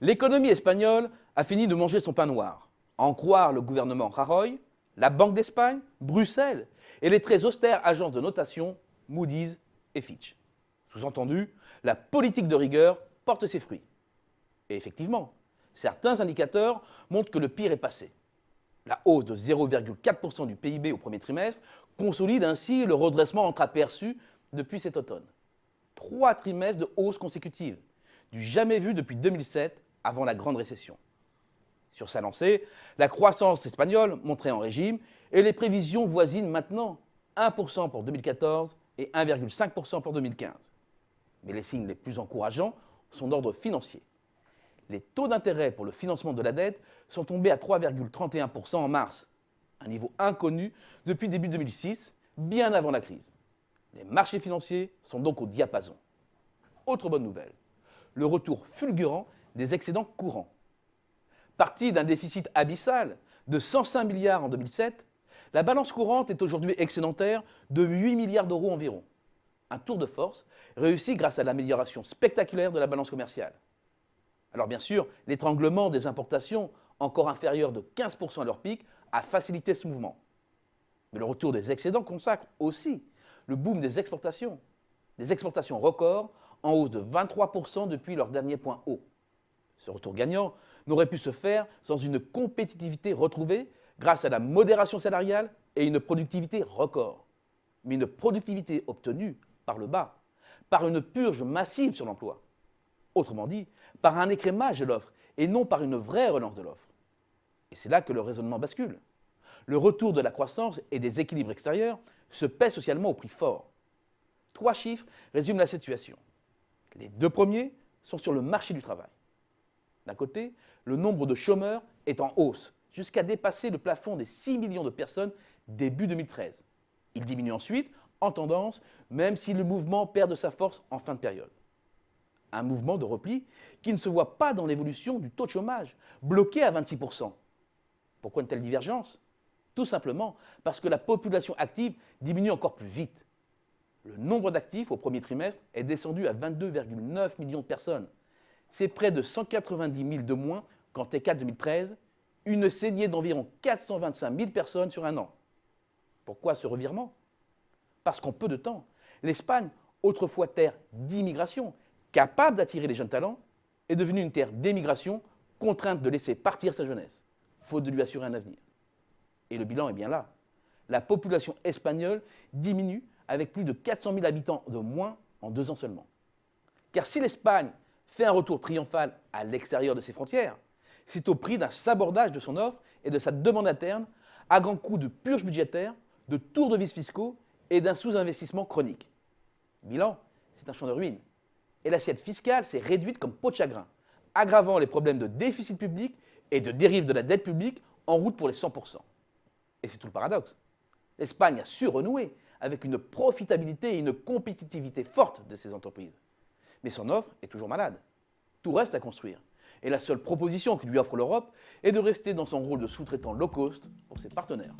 L'économie espagnole a fini de manger son pain noir. À en croire le gouvernement Rajoy, la Banque d'Espagne, Bruxelles et les très austères agences de notation Moody's et Fitch. Sous-entendu, la politique de rigueur porte ses fruits. Et effectivement, certains indicateurs montrent que le pire est passé. La hausse de 0,4% du PIB au premier trimestre consolide ainsi le redressement entreaperçu depuis cet automne. 3 trimestres de hausse consécutive, du jamais vu depuis 2007, avant la grande récession. Sur sa lancée, la croissance espagnole montrait en régime et les prévisions voisinent maintenant 1% pour 2014 et 1,5% pour 2015. Mais les signes les plus encourageants sont d'ordre financier. Les taux d'intérêt pour le financement de la dette sont tombés à 3,31% en mars, un niveau inconnu depuis début 2006, bien avant la crise. Les marchés financiers sont donc au diapason. Autre bonne nouvelle, le retour fulgurant des excédents courants. Partie d'un déficit abyssal de 105 milliards en 2007, la balance courante est aujourd'hui excédentaire de 8 milliards d'euros environ. Un tour de force réussi grâce à l'amélioration spectaculaire de la balance commerciale. Alors bien sûr, l'étranglement des importations, encore inférieur de 15% à leur pic, a facilité ce mouvement. Mais le retour des excédents consacre aussi le boom des exportations records en hausse de 23% depuis leur dernier point haut. Ce retour gagnant n'aurait pu se faire sans une compétitivité retrouvée grâce à la modération salariale et une productivité record. Mais une productivité obtenue par le bas, par une purge massive sur l'emploi. Autrement dit, par un écrémage de l'offre et non par une vraie relance de l'offre. Et c'est là que le raisonnement bascule. Le retour de la croissance et des équilibres extérieurs se paie socialement au prix fort. 3 chiffres résument la situation. Les 2 premiers sont sur le marché du travail. D'un côté, le nombre de chômeurs est en hausse, jusqu'à dépasser le plafond des 6 millions de personnes début 2013. Il diminue ensuite, en tendance, même si le mouvement perd de sa force en fin de période. Un mouvement de repli qui ne se voit pas dans l'évolution du taux de chômage, bloqué à 26%. Pourquoi une telle divergence ? Tout simplement parce que la population active diminue encore plus vite. Le nombre d'actifs au premier trimestre est descendu à 22,9 millions de personnes. C'est près de 190 000 de moins qu'en T4 2013, une saignée d'environ 425 000 personnes sur un an. Pourquoi ce revirement ? Parce qu'en peu de temps, l'Espagne, autrefois terre d'immigration, capable d'attirer les jeunes talents, est devenue une terre d'émigration, contrainte de laisser partir sa jeunesse, faute de lui assurer un avenir. Et le bilan est bien là. La population espagnole diminue avec plus de 400 000 habitants de moins en 2 ans seulement. Car si l'Espagne fait un retour triomphal à l'extérieur de ses frontières, c'est au prix d'un sabordage de son offre et de sa demande interne, à grands coups de purge budgétaire, de tours de vis fiscaux et d'un sous-investissement chronique. Bilan, c'est un champ de ruines. Et l'assiette fiscale s'est réduite comme peau de chagrin, aggravant les problèmes de déficit public et de dérive de la dette publique en route pour les 100%. Et c'est tout le paradoxe. L'Espagne a su renouer avec une profitabilité et une compétitivité forte de ses entreprises. Mais son offre est toujours malade. Tout reste à construire. Et la seule proposition que lui offre l'Europe est de rester dans son rôle de sous-traitant low cost pour ses partenaires.